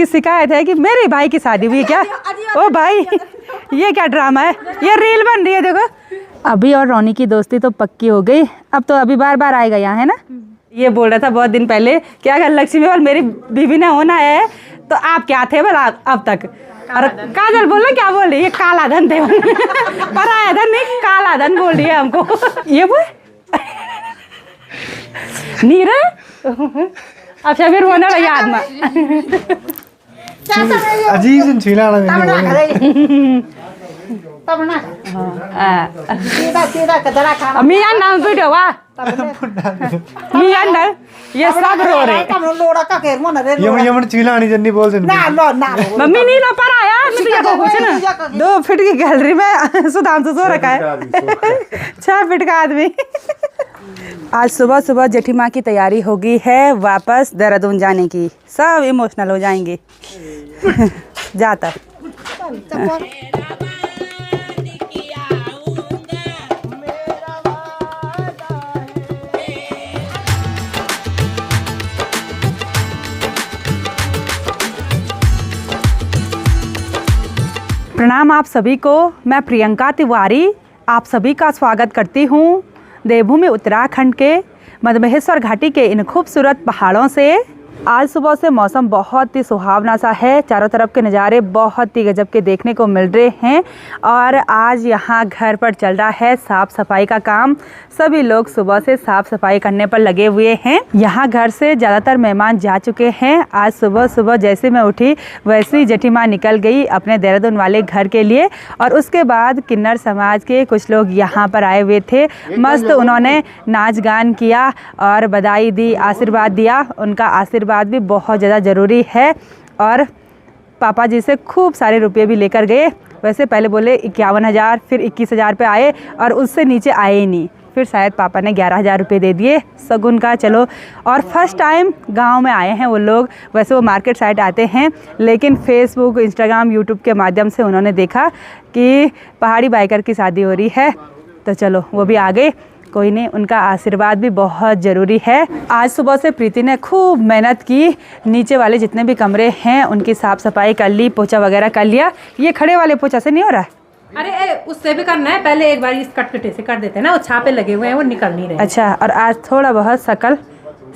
इसकी शिकायत है कि मेरे भाई की शादी हुई क्या। ओ भाई ये क्या ड्रामा है, ये रील बन रही है देखो। अभी और रोनी की दोस्ती तो पक्की हो गई, अब तो अभी बार बार आएगा यहाँ, है ना। ये बोल रहा था बहुत दिन पहले कि अगर लक्ष्मी और मेरी बीवी ने होना है तो आप क्या थे बोला अब तक। और काजल बोल क्या बोल रही है, काला धन थे पराया धन नहीं, काला धन बोल रही है हमको। ये बोल नीरा अच्छा फिर होना याद में अजीब छीला मियाँ नाम वीडियो वा मियाँ ना ये सब रो रहे यमन छीला नहीं जन्नी बोल देना मम्मी नहीं ला पर आया मैं तो ये कुछ ना 2 फीट की गैलरी में सुधांशु सो रखा है 6 फीट का आदमी। आज सुबह सुबह जेठी माँ की तैयारी हो गई है वापस देहरादून जाने की, सब इमोशनल हो जाएंगे जाता। प्रणाम आप सभी को, मैं प्रियंका तिवारी आप सभी का स्वागत करती हूँ देवभूमि उत्तराखंड के मधमहेश्वर घाटी के इन खूबसूरत पहाड़ों से। आज सुबह से मौसम बहुत ही सुहावना सा है, चारों तरफ के नज़ारे बहुत ही गजब के देखने को मिल रहे हैं। और आज यहाँ घर पर चल रहा है साफ़ सफाई का काम, सभी लोग सुबह से साफ़ सफाई करने पर लगे हुए हैं। यहाँ घर से ज़्यादातर मेहमान जा चुके हैं। आज सुबह सुबह जैसे मैं उठी वैसे ही जेठी माँ निकल गई अपने देहरादून वाले घर के लिए। और उसके बाद किन्नर समाज के कुछ लोग यहाँ पर आए हुए थे, मस्त उन्होंने नाच गान किया और बधाई दी, आशीर्वाद दिया। उनका आशीर्वाद भी बहुत ज़्यादा ज़रूरी है। और पापा जी से खूब सारे रुपये भी लेकर गए। वैसे पहले बोले 51,000, फिर 21,000 पे आए और उससे नीचे आए ही नहीं। फिर शायद पापा ने 11,000 रुपये दे दिए सगुन का। चलो, और फर्स्ट टाइम गांव में आए हैं वो लोग। वैसे वो मार्केट साइड आते हैं, लेकिन फेसबुक, इंस्टाग्राम, यूट्यूब के माध्यम से उन्होंने देखा कि पहाड़ी बाइकर की शादी हो रही है, तो चलो वो भी आ गए। कोई नहीं, उनका आशीर्वाद भी बहुत ज़रूरी है। आज सुबह से प्रीति ने खूब मेहनत की, नीचे वाले जितने भी कमरे हैं उनकी साफ़ सफाई कर ली, पोछा वगैरह कर लिया। ये खड़े वाले पोछा से नहीं हो रहा है? अरे उससे भी करना है, पहले एक बार इस कटकटे से कर देते हैं ना, वो छापे लगे हुए हैं वो निकल नहीं रहे। अच्छा, और आज थोड़ा बहुत शकल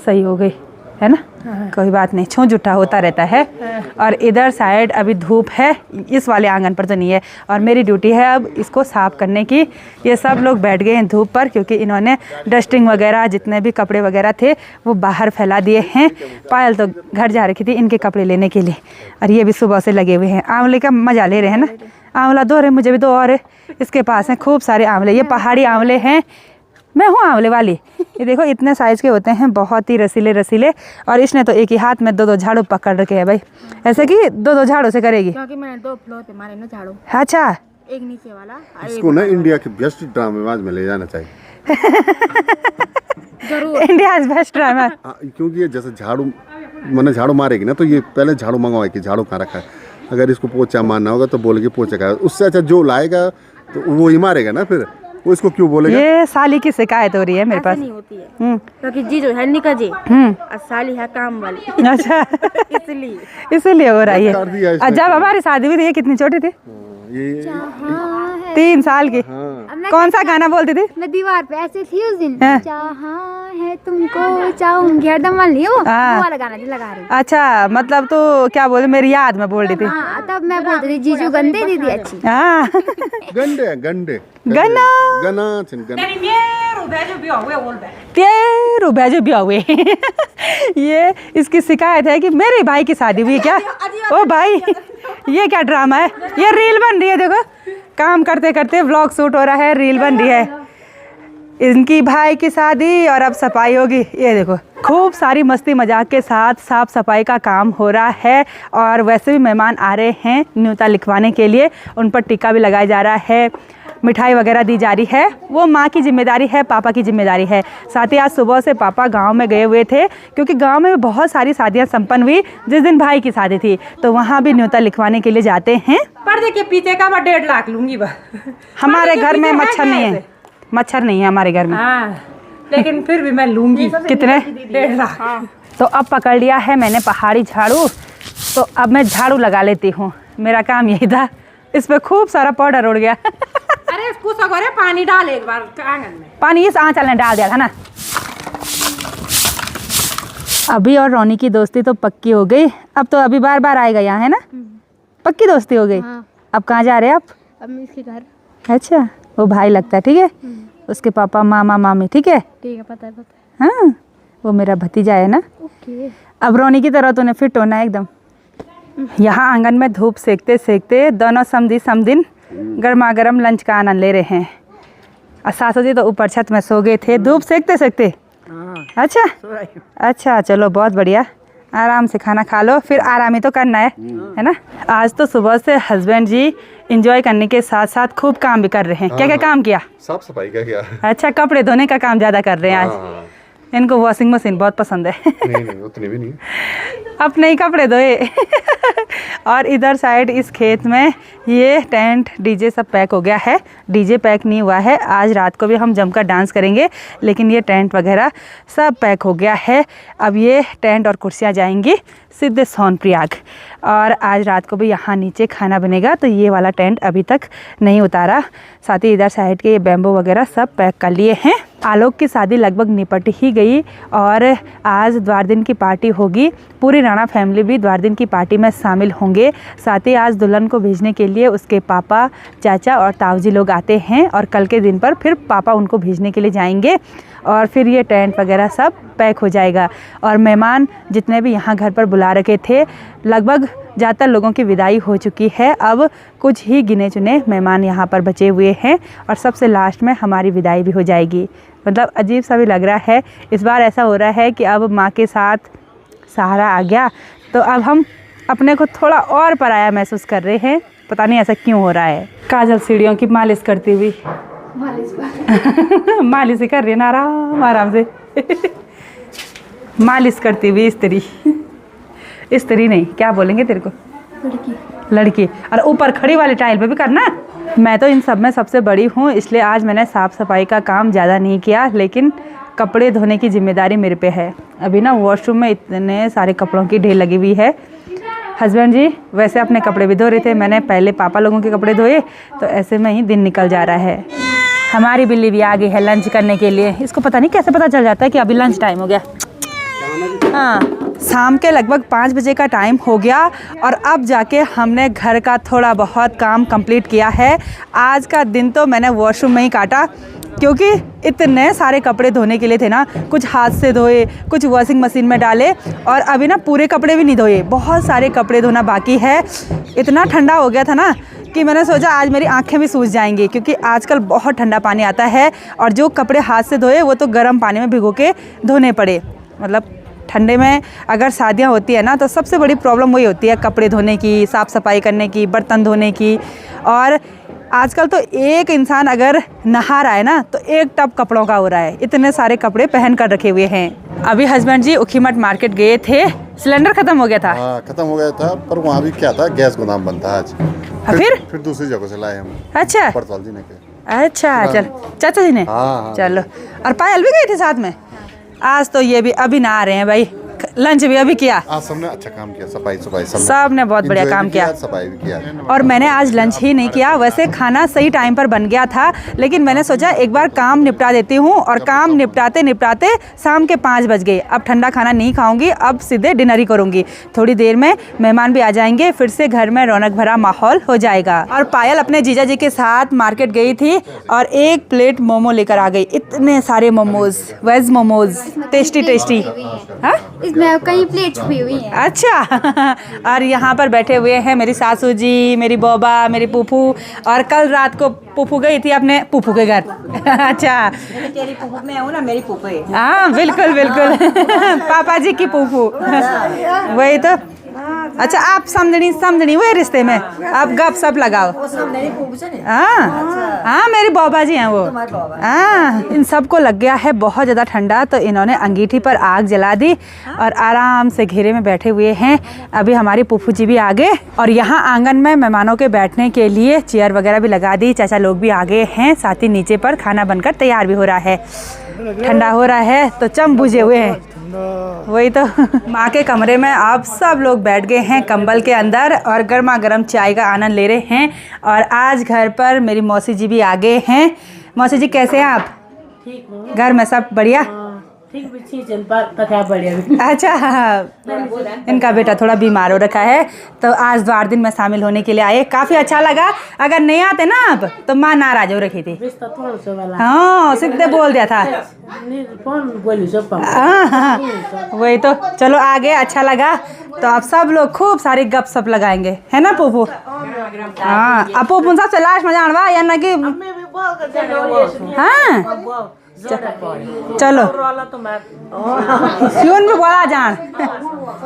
सही हो गई है ना। हाँ। कोई बात नहीं, छू जुठा होता रहता है। हाँ। और इधर साइड अभी धूप है, इस वाले आंगन पर तो नहीं है। और मेरी ड्यूटी है अब इसको साफ़ करने की। ये सब लोग बैठ गए हैं धूप पर, क्योंकि इन्होंने डस्टिंग वगैरह जितने भी कपड़े वगैरह थे वो बाहर फैला दिए हैं। पायल तो घर जा रखी थी इनके कपड़े लेने के लिए, और ये भी सुबह से लगे हुए हैं। आंवले का मज़ा ले रहे हैं ना। आंवला 2 रहे, मुझे भी 2 और है। इसके पास हैं खूब सारे आंवले, ये पहाड़ी आंवले हैं। मैं हूँ आंवले वाली। ये देखो इतने साइज़ के होते हैं, बहुत ही रसीले रसीले। और इसने तो एक ही हाथ में 2-2 झाड़ू पकड़ रखे हैं भाई, ऐसे कि 2-2 झाड़ू से करेगी, क्योंकि मैंने 2 फ्लोर पे मारे ना झाड़ू। अच्छा, एक नीचे वाला। इसको ना इंडिया के बेस्ट ड्रामेबाज में ले जाना चाहिए। जरूर, इंडिया बेस्ट ड्रामा। क्योंकि ये जैसे झाड़ू मैंने झाड़ू मारेगी ना, तो ये पहले झाड़ू मंगवाए कि झाड़ू कहाँ रखा है। अगर इसको पोछा मारना होगा तो बोलेगी पोछा का, उससे अच्छा जो लाएगा तो वो ही मारेगा ना, फिर वो इसको क्यों बोलेगा। ये साली की शिकायत हो रही है मेरे पास। नहीं होती है क्योंकि जी जो है निका जी और साली है काम वाली। अच्छा इसलिए हो रही है। जब हमारी शादी हुई थी ये कितनी छोटी थी? ये 3 साल की। कौन सा गाना बोलती थी? मैं दीवार पे ऐसे थी उस दिन, जहाँ है तुमको चाहूंगी, हरदम वाली वो वाला गाना लगा रही। अच्छा, मतलब तो क्या बोले, मेरी याद में बोल रही थी। तब मैं बोलती थी जीजू गंदे, दीदी अच्छी। गंडे गंडे गना गना तेरू भेजो भी हुए। ये इसकी शिकायत है कि मेरे भाई की शादी हुई क्या। ओ भाई ये क्या ड्रामा है, ये रील बन रही है देखो। काम करते करते व्लॉग शूट हो रहा है, रील बन रही है। इनकी भाई की शादी और अब सफाई होगी। ये देखो खूब सारी मस्ती मजाक के साथ साफ़ सफाई का काम हो रहा है। और वैसे भी मेहमान आ रहे हैं न्योता लिखवाने के लिए, उन पर टीका भी लगाया जा रहा है, मिठाई वगैरह दी जा रही है। वो माँ की जिम्मेदारी है, पापा की जिम्मेदारी है। साथ ही आज सुबह से पापा गांव में गए हुए थे, क्योंकि गांव में बहुत सारी शादियां संपन्न हुई। जिस दिन भाई की शादी थी तो वहाँ भी न्योता लिखवाने के लिए जाते हैं। पर्दे के पीछे का मैं 1.5 लाख लूंगी। हमारे घर में मच्छर नहीं है, मच्छर नहीं है हमारे घर में। लेकिन फिर भी मैं लूंगी। कितने? 1.5 लाख। तो अब पकड़ लिया है मैंने पहाड़ी झाड़ू। तो अब मैं झाड़ू लगा लेती हूँ, मेरा काम यही था। इस पे खूब सारा पाउडर उड़ गया। अरे पूछा करे पानी डाल एक बार आंगन में। पानी इस आंचल ने डाल दिया था ना। अभी और रोनी की दोस्ती तो पक्की हो गई। अब तो अभी बार बार आएगा यहाँ, है ना? पक्की दोस्ती हो गई। हाँ। अब कहाँ जा रहे हैं आप? अब मैं इसके घर। अच्छा, वो भाई लगता है, ठीक है। उसके पापा मामा मामी, ठीक है। ठीक है, पता है। हाँ, वो मेरा भतीजा है ना। ओके। अब रोनी की तरह तूने फिट होना है एकदम। यहाँ आंगन में धूप सेकते सेकते दोनों समधी समदिन गर्मा गर्म लंच का आनंद ले रहे हैं। और सासू जी तो ऊपर छत में सो गए थे धूप सेकते सेकते। अच्छा, चलो बहुत बढ़िया। आराम से खाना खा लो, फिर आराम ही तो करना है ना। आज तो सुबह से हस्बैंड जी एंजॉय करने के साथ साथ खूब काम भी कर रहे हैं। क्या क्या काम किया? साफ सफाई का किया। अच्छा, कपड़े धोने का काम ज़्यादा कर रहे हैं आज। इनको वॉशिंग मशीन बहुत पसंद है। नहीं उतनी भी नहीं। अपने ही कपड़े धोए। और इधर साइड इस खेत में ये टेंट डीजे सब पैक हो गया है। डीजे पैक नहीं हुआ है, आज रात को भी हम जमकर डांस करेंगे, लेकिन ये टेंट वगैरह सब पैक हो गया है। अब ये टेंट और कुर्सियाँ जाएंगी सीधे सोनप्रयाग। और आज रात को भी यहाँ नीचे खाना बनेगा, तो ये वाला टेंट अभी तक नहीं उतारा। साथ ही इधर साइड के ये बैम्बू वगैरह सब पैक कर लिए हैं। आलोक की शादी लगभग निपट ही गई और आज द्वार दिन की पार्टी होगी। पूरी राणा फैमिली भी द्वार दिन की पार्टी में शामिल होंगे। साथ ही आज दुल्हन को भेजने के लिए उसके पापा, चाचा और ताऊजी लोग आते हैं और कल के दिन पर फिर पापा उनको भेजने के लिए जाएंगे और फिर ये टेंट वगैरह सब पैक हो जाएगा। और मेहमान जितने भी यहाँ घर पर बुला रखे थे, लगभग ज़्यादातर लोगों की विदाई हो चुकी है। अब कुछ ही गिने चुने मेहमान यहाँ पर बचे हुए हैं और सबसे लास्ट में हमारी विदाई भी हो जाएगी। मतलब अजीब सा भी लग रहा है। इस बार ऐसा हो रहा है कि अब माँ के साथ सहारा आ गया, तो अब हम अपने को थोड़ा और पराया महसूस कर रहे हैं। पता नहीं ऐसा क्यों हो रहा है। काजल सीढ़ियों की मालिश करती हुई मालिश ही कर रही है ना, आराम से मालिश करती हुई स्त्री नहीं, क्या बोलेंगे तेरे को, लड़की। और ऊपर खड़ी वाले टाइल पे भी करना है। मैं तो इन सब में सबसे बड़ी हूँ, इसलिए आज मैंने साफ़ सफाई का काम ज़्यादा नहीं किया, लेकिन कपड़े धोने की जिम्मेदारी मेरे पे है। अभी ना वॉशरूम में इतने सारे कपड़ों की ढेर लगी हुई है। हस्बैंड जी वैसे अपने कपड़े भी धो रहे थे, मैंने पहले पापा लोगों के कपड़े धोए, तो ऐसे में ही दिन निकल जा रहा है। हमारी बिल्ली भी आ गई है लंच करने के लिए। इसको पता नहीं कैसे पता चल जाता है कि अभी लंच टाइम हो गया। हाँ, शाम के लगभग 5 बजे का टाइम हो गया और अब जाके हमने घर का थोड़ा बहुत काम कंप्लीट किया है। आज का दिन तो मैंने वॉशरूम में ही काटा, क्योंकि इतने सारे कपड़े धोने के लिए थे ना। कुछ हाथ से धोए, कुछ वॉशिंग मशीन में डाले और अभी ना पूरे कपड़े भी नहीं धोए, बहुत सारे कपड़े धोना बाकी है। इतना ठंडा हो गया था ना कि मैंने सोचा आज मेरी आंखें भी सूज जाएंगी, क्योंकि आजकल बहुत ठंडा पानी आता है और जो कपड़े हाथ से धोए वो तो गर्म पानी में भिगो के धोने पड़े। मतलब ठंडे में अगर शादियाँ होती है ना, तो सबसे बड़ी प्रॉब्लम वही होती है, कपड़े धोने की, साफ़ सफाई करने की, बर्तन धोने की। और आजकल तो एक इंसान अगर नहा रहा है ना, तो एक टब कपड़ों का हो रहा है। इतने सारे कपड़े पहन कर रखे हुए हैं। अभी हस्बैंड जी उखीमठ मार्केट गए थे, सिलेंडर खत्म हो गया था। हाँ, खत्म हो गया था, पर वहाँ भी क्या था, गैस गोदाम बंद था आज। फिर दूसरी जगह से लाए हम। अच्छा, पड़ताल जी ने के। अच्छा, चल चाचा जी ने। हाँ। चलो, और पायल भी गई थी साथ में। आज तो ये भी अभी ना आ रहे हैं भाई, लंच भी अभी किया। आज सबने अच्छा काम किया, सफाई सब ने बहुत बढ़िया काम किया, सफाई भी किया। और मैंने आज लंच ही नहीं किया। वैसे खाना सही टाइम पर बन गया था, लेकिन मैंने सोचा एक बार काम निपटा देती हूँ, और काम निपटाते निपटाते शाम के 5 बज गए। अब ठंडा खाना नहीं खाऊंगी, अब सीधे डिनर ही करूंगी। थोड़ी देर में मेहमान भी आ जाएंगे, फिर से घर में रौनक भरा माहौल हो जाएगा। और पायल अपने जीजा जी के साथ मार्केट गई थी और 1 प्लेट मोमो लेकर आ गई। इतने सारे momos, veg momos, tasty tasty. हाँ, इसमें कई प्लेट छुपी हुई हैं। अच्छा। और यहाँ पर बैठे हुए हैं मेरी सासू जी, मेरी बौबा, मेरी फूफू। और कल रात को फूफू गई थी अपने फूफू के घर। अच्छा, तेरी फूफू में हूँ ना, मेरी फूफू है। हाँ, बिल्कुल बिल्कुल। पापा जी की फूफू वही तो। अच्छा, आप समझनी हुए रिश्ते में, आप गप सप लगाओ। हाँ, मेरी बौबा जी हैं वो। हाँ, इन सबको लग गया है बहुत ज़्यादा ठंडा, तो इन्होंने अंगीठी पर आग जला दी और आराम से घेरे में बैठे हुए हैं। अभी हमारी फूफू जी भी आ गए और यहाँ आंगन में मेहमानों के बैठने के लिए चेयर वगैरह भी लगा दी। चाचा लोग भी आ गए हैं, साथ ही नीचे पर खाना बनकर तैयार भी हो रहा है। ठंडा हो रहा है तो चम बुझे हुए हैं। वही तो माँ के कमरे में आप सब लोग बैठ गए हैं कंबल के अंदर और गर्मा गर्म चाय का आनंद ले रहे हैं। और आज घर पर मेरी मौसी जी भी आ गए हैं। मौसी जी कैसे हैं आप? घर में सब बढ़िया? अच्छा, इनका बेटा थोड़ा बीमार हो रखा है तो आज द्वार दिन में शामिल होने के लिए आए। काफ़ी अच्छा लगा। अगर नहीं आते ना आप तो माँ नाराज हो रखी थी। हाँ, सीधे बोल दिया था। हाँ, वही तो। चलो आगे, अच्छा लगा। तो आप सब लोग खूब सारी गपशप लगाएंगे, है ना पुप्पू? हाँ, अब पुप्पू सबसे लास्ट में जानवा या ना कि हाँ चलो सुन भी बोला जान।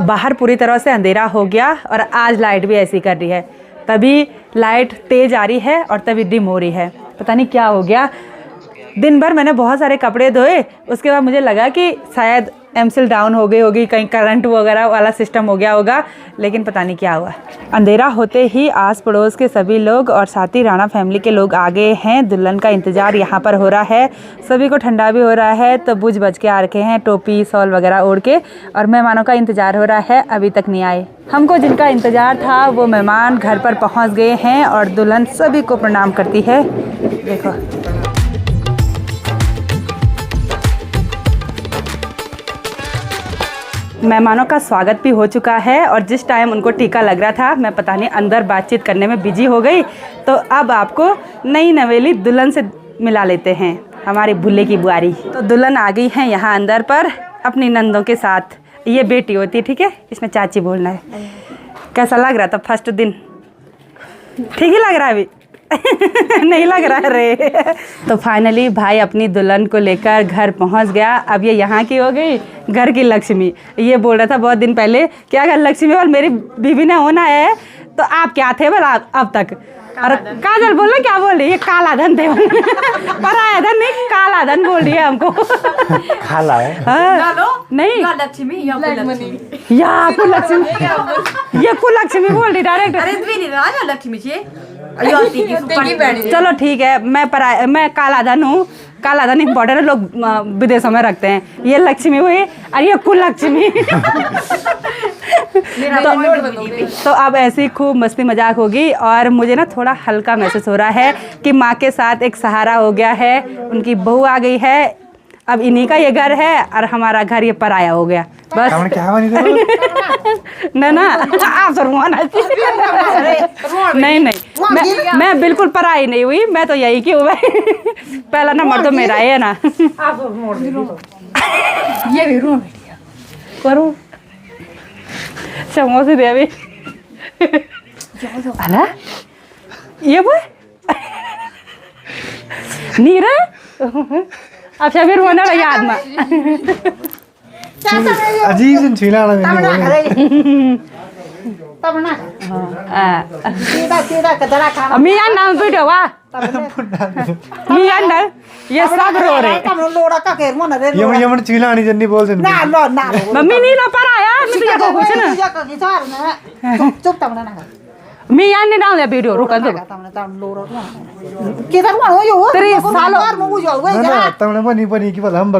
बाहर पूरी तरह से अंधेरा हो गया और आज लाइट भी ऐसी कर रही है। तभी लाइट तेज आ रही है और तभी डिम हो रही है। पता नहीं क्या हो गया। दिन भर मैंने बहुत सारे कपड़े धोए, उसके बाद मुझे लगा कि शायद एमसील डाउन हो गई होगी, कहीं करंट वगैरह वाला सिस्टम हो गया होगा, लेकिन पता नहीं क्या हुआ। अंधेरा होते ही आस पड़ोस के सभी लोग और साथ ही राणा फैमिली के लोग आ गए हैं। दुल्हन का इंतज़ार यहाँ पर हो रहा है। सभी को ठंडा भी हो रहा है तो बुझ बज के आ रखे हैं, टोपी शॉल वगैरह ओढ़ के। और मेहमानों का इंतज़ार हो रहा है, अभी तक नहीं आए। हमको जिनका इंतज़ार था वो मेहमान घर पर पहुँच गए हैं और दुल्हन सभी को प्रणाम करती है। देखो मेहमानों का स्वागत भी हो चुका है और जिस टाइम उनको टीका लग रहा था मैं पता नहीं अंदर बातचीत करने में बिजी हो गई। तो अब आपको नई नवेली दुल्हन से मिला लेते हैं, हमारी भुल्ले की बुआरी। तो दुल्हन आ गई हैं यहाँ अंदर पर अपनी नंदों के साथ। ये बेटी होती है, ठीक है, इसमें चाची बोलना है। कैसा लग रहा था फर्स्ट दिन? ठीक ही लग रहा है अभी? नहीं लग रहा है रे। तो फाइनली भाई अपनी दुल्हन को लेकर घर पहुंच गया। अब ये यहाँ की हो गई घर की लक्ष्मी। ये बोल रहा था बहुत दिन पहले कि अगर लक्ष्मी और मेरी बीवी ने होना है तो आप क्या थे बोला अब तक। और काजल बोल क्या बोल रही है? काला धन थे। पराया धन नहीं, काला धन बोल रही है हमको। खाला है नहीं, लक्ष्मी या कुलक्ष्मी, ये कुलक्ष्मी बोल रही डायरेक्ट। लक्ष्मी चलो ठीक है, मैं काला धन हूँ। काला धन इम्पोर्टेंट है, लोग विदेशों में रखते हैं। ये लक्ष्मी हुई और ये कुलक्ष्मी। तो अब ऐसी खूब मस्ती मजाक होगी और मुझे ना थोड़ा हल्का महसूस हो रहा है कि माँ के साथ एक सहारा हो गया है। उनकी बहू आ गई है, अब इन्हीं का ये घर है और हमारा घर ये पराया हो गया बस। ना आप नहीं, मैं बिल्कुल पराई नहीं हुई, मैं तो यही की हूँ भाई। पहला नंबर तो मेरा है ना। ये भी रो करूँ समोसे दे अभी। अला ये वो नीरा अच्छा फिर वो ना याद में अजीब से छीला ना मियाँ नाम वीडियो वा मियाँ ना ये सब रो रहे। ये मन छीला नहीं जन्नी बोल सकते मम्मी नहीं ला पर आया मैं तो कुछ ना मियाँ ने डाल दिया वीडियो रुका दो। तेरी तमने बनी बनी की हम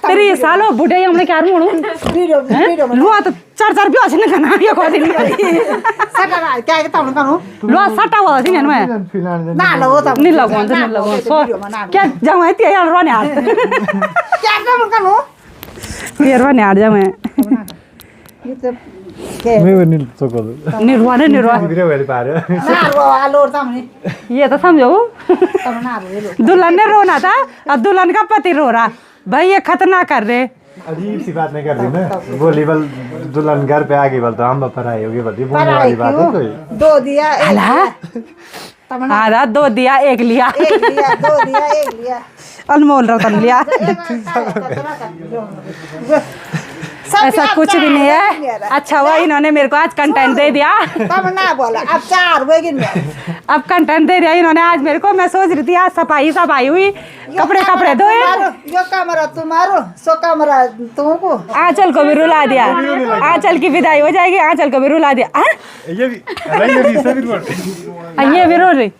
तेरी सालो बुढ़े हमने क्या मोड़ू लुआ तो चार भी अच्छे ना ये को दिन क्या है तमने करो लुआ सटा हुआ दिन में ना लो तम नहीं लगो क्या जाऊं है ते यार रोने आ क्या तमने करो तेरे रोने आ जा मैं मैं नहीं सोको निर्वाण वीडियो वाली पा रहे ना रो आलो तमने ये तो समझो तमने ना रो दुल्हन ने रोना था और दुल्हन का पति रो रहा। भाई ये खतरनाक कर रहे। अजीब सी बात नहीं कर रही ना। बोली बल दुल्हन घर पे आ गई बल तो हम पराई होगी बल्कि बोलने वाली बात है कोई। दो दिया आधा दो दिया एक लिया दो दिया एक लिया अनमोल रतन लिया। ऐसा कुछ भी नहीं है। अच्छा हुआ इन्होंने मेरे को आज कंटेंट दे दिया। तब ना बोला अब 4 बजे अब कंटेंट दे दिया इन्होंने आज मेरे को। मैं सोच रही थी आज सफाई हुई, कपड़े धोए। यो कैमरा तुम्हारो सो कैमरा तुमको। आंचल को भी रुला दिया। आंचल की विदाई हो जाएगी, आंचल को भी रुला दिया। ये भी ये भी रो रही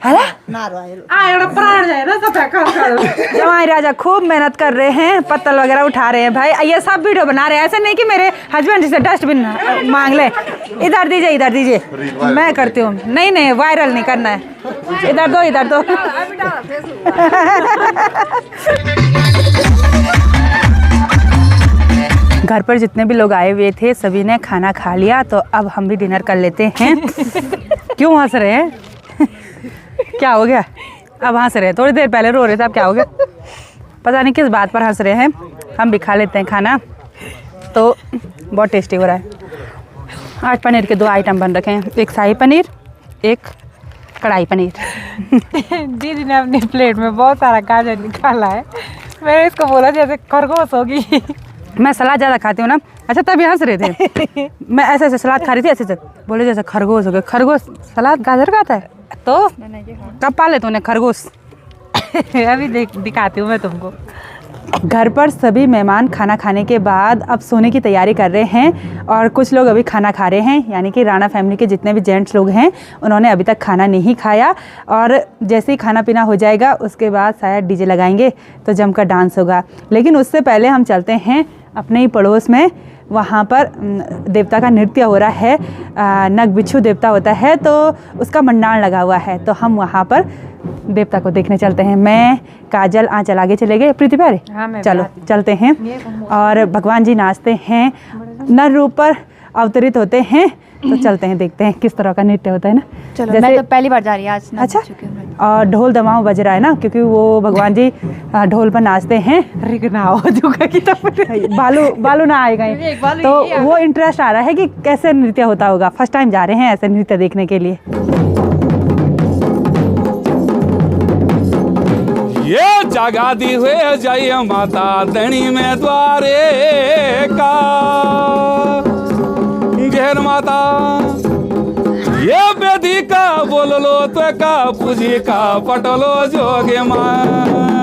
है ना? नारो आयो एउटा प्राण जाए ना सब काम करो। जमाई राजा खूब मेहनत कर रहे हैं, पत्तल वगैरह उठा रहे हैं भाई। ये सब वीडियो बना रहे हैं, ऐसे नहीं कि मेरे हस्बैंड से डस्टबिन मांग ले। इधर दीजिए, इधर दीजिए, मैं करती हूँ। नहीं नहीं, वायरल नहीं करना है। इधर दो, इधर दो। घर पर जितने भी लोग आए हुए थे सभी ने खाना खा लिया, तो अब हम भी डिनर कर लेते हैं। क्यों हंस रहे हैं? क्या हो गया? अब हंस रहे हैं, थोड़ी देर पहले रो रहे थे, अब क्या हो गया? पता नहीं किस बात पर हंस रहे हैं। हम भी खा लेते हैं खाना, तो बहुत टेस्टी हो रहा है। आज पनीर के 2 आइटम बन रखे हैं, एक शाही पनीर, एक कढ़ाई पनीर। दीदी ने अपनी प्लेट में बहुत सारा गाजर निकाला है। मैंने इसको बोला जैसे खरगोश होगी। मैं सलाद ज़्यादा खाती हूँ ना। अच्छा, तभी हंस रहे थे। मैं ऐसे ऐसे सलाद खा रही थी, ऐसे ऐसे बोले जैसे खरगोश हो गए। खरगोश सलाद गाजर खाता है? तो कब पाले तूने खरगोश? अभी दिखाती हूँ मैं तुमको। घर पर सभी मेहमान खाना खाने के बाद अब सोने की तैयारी कर रहे हैं, और कुछ लोग अभी खाना खा रहे हैं, यानी कि राणा फैमिली के जितने भी जेंट्स लोग हैं उन्होंने अभी तक खाना नहीं खाया। और जैसे ही खाना पीना हो जाएगा उसके बाद शायद डीजे लगाएंगे तो जमकर डांस होगा। लेकिन उससे पहले हम चलते हैं अपने ही पड़ोस में, वहाँ पर देवता का नृत्य हो रहा है। नग बिच्छू देवता होता है, तो उसका मंडाण लगा हुआ है, तो हम वहाँ पर देवता को देखने चलते हैं। मैं, काजल, आंचल आगे चले गए, प्रीति प्यारे चलो चलते हैं। और भगवान जी नाचते हैं, नर रूप पर अवतरित होते हैं, तो चलते हैं, देखते हैं किस तरह का नृत्य होता है ना। चलो, मैं तो पहली बार जा रही हूँ आज। अच्छा, और ढोल दमाऊ बज रहा है ना, क्योंकि वो भगवान जी ढोल पर नाचते हैं। रिकना हो चुका कि बालू ना आएगा, तो वो इंटरेस्ट आ रहा है कि कैसे नृत्य होता होगा। फर्स्ट टाइम जा रहे हैं ऐसे नृत्य देखने के लिए। ये जगा दी हुए जय माता धनी में द्वारे का घेर माता, ये बेदी का बोल लो तो का पूजी का पटलो जोगे माँ।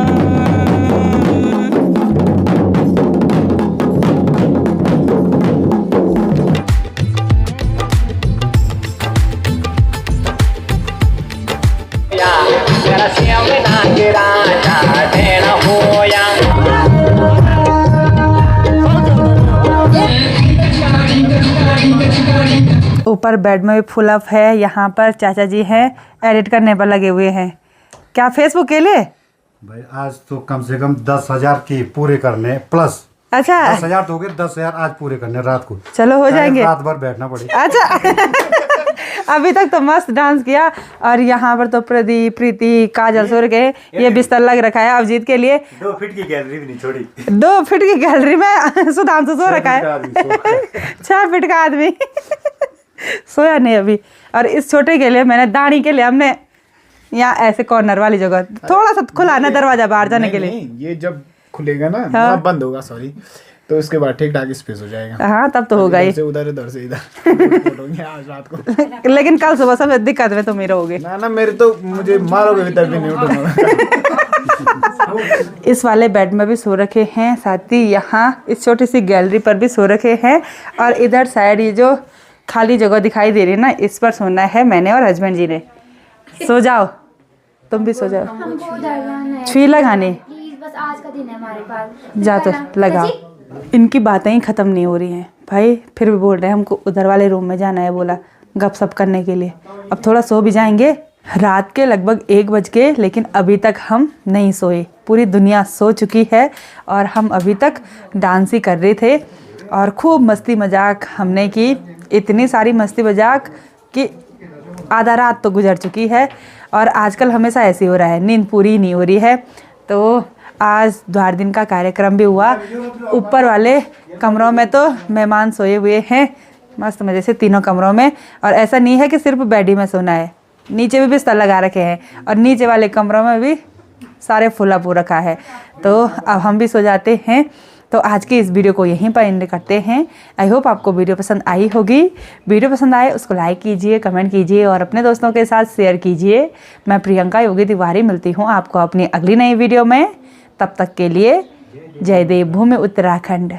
ऊपर बेड में भी फुल अप है। यहाँ पर चाचा जी हैं, एडिट करने पर लगे हुए हैं। क्या फेसबुक के लिए? भाई आज तो कम से कम 10,000 की पूरे करने प्लस। अच्छा, 10,000 तो हो गए, 10,000 आज पूरे करने रात को। चलो हो जाएंगे, रात भर बैठना पड़ेगा। अच्छा। अभी तक तो मस्त डांस किया। और यहाँ पर तो प्रदीप, प्रीति, काजल सो रखे हैं। ये बिस्तर लग रखा है अभिजीत के लिए। 2 फीट की गैलरी भी नहीं छोड़ी। 2 फीट की गैलरी में सुधांशु सो रखा है। 6 फीट का आदमी सोया नहीं अभी। और इस छोटे के लिए मैंने दाढ़ी के लिए हमने यहाँ ऐसे कॉर्नर वाली जगह थोड़ा सा खुला ना दरवाजा बाहर जाने के लिए। नहीं, ये जब खुलेगा ना, हाँ। बंद होगा, सॉरी, तो इसके बाद ठीक ठाक स्पेस हो जाएगा। हाँ, तब तो होगा ही। से उधर से इधर आज रात को। लेकिन कल सुबह सब दिक्कत में तुम ही रहोगे ना, मेरे तो मुझे मारोगे भी तब भी नहीं उठूंगा। इस वाले बेड में भी सो रखे हैं, साथ ही यहाँ इस छोटी सी गैलरी पर भी सो रखे हैं। और इधर साइड ये जो खाली जगह दिखाई दे रही है ना, इस पर सोना है मैंने और हस्बैंड जी ने। सो जाओ, तुम भी सो जाओ। छुई लगाने बस आज का दिन है हमारे पास। जा तो लगाओ। इनकी बातें ही ख़त्म नहीं हो रही हैं भाई, फिर भी बोल रहे हैं हमको उधर वाले रूम में जाना है, बोला गपशप करने के लिए। अब थोड़ा सो भी जाएंगे। रात के लगभग 1 बज गए, लेकिन अभी तक हम नहीं सोए। पूरी दुनिया सो चुकी है और हम अभी तक डांस ही कर रहे थे और खूब मस्ती मजाक हमने की। इतनी सारी मस्ती मजाक कि आधा रात तो गुजर चुकी है। और आजकल हमेशा ऐसे हो रहा है, नींद पूरी नहीं हो रही है। तो आज द्वार दिन का कार्यक्रम भी हुआ। ऊपर वाले कमरों में तो मेहमान सोए हुए हैं मस्त मज़े से, तीनों कमरों में। और ऐसा नहीं है कि सिर्फ बेड ही में सोना है, नीचे भी बिस्तर लगा रखे हैं और नीचे वाले कमरों में भी सारे फुल अप हो रखा है। तो अब हम भी सो जाते हैं। तो आज की इस वीडियो को यहीं पर एंड करते हैं। आई होप आपको वीडियो पसंद आई होगी। वीडियो पसंद आए उसको लाइक कीजिए, कमेंट कीजिए और अपने दोस्तों के साथ शेयर कीजिए। मैं प्रियंका योगी तिवारी मिलती हूँ आपको अपनी अगली नई वीडियो में। तब तक के लिए जय देव भूमि उत्तराखंड।